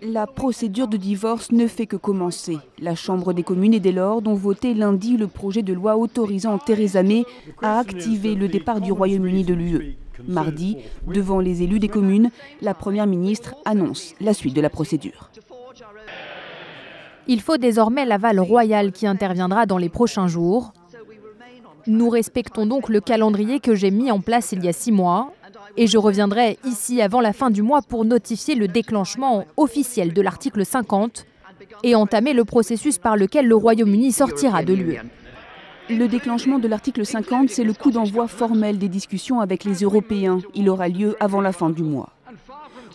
La procédure de divorce ne fait que commencer. La Chambre des communes et des Lords ont voté lundi le projet de loi autorisant Theresa May à activer le départ du Royaume-Uni de l'UE. Mardi, devant les élus des communes, la Première ministre annonce la suite de la procédure. Il faut désormais l'aval royal qui interviendra dans les prochains jours. Nous respectons donc le calendrier que j'ai mis en place il y a 6 mois. Et je reviendrai ici avant la fin du mois pour notifier le déclenchement officiel de l'article 50 et entamer le processus par lequel le Royaume-Uni sortira de l'UE. Le déclenchement de l'article 50, c'est le coup d'envoi formel des discussions avec les Européens. Il aura lieu avant la fin du mois.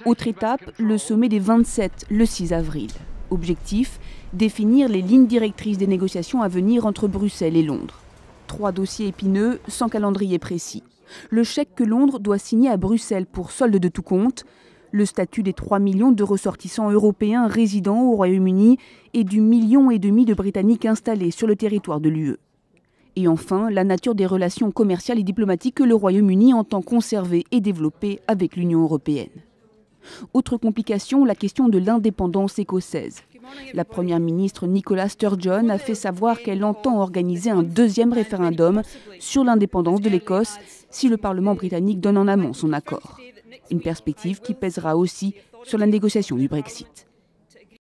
Autre étape, le sommet des 27, le 6 avril. Objectif, définir les lignes directrices des négociations à venir entre Bruxelles et Londres. 3 dossiers épineux, sans calendrier précis. Le chèque que Londres doit signer à Bruxelles pour solde de tout compte, le statut des 3 millions de ressortissants européens résidant au Royaume-Uni et du 1,5 million de Britanniques installés sur le territoire de l'UE. Et enfin, la nature des relations commerciales et diplomatiques que le Royaume-Uni entend conserver et développer avec l'Union européenne. Autre complication, la question de l'indépendance écossaise. La Première ministre Nicola Sturgeon a fait savoir qu'elle entend organiser un 2e référendum sur l'indépendance de l'Écosse si le Parlement britannique donne en amont son accord. Une perspective qui pèsera aussi sur la négociation du Brexit.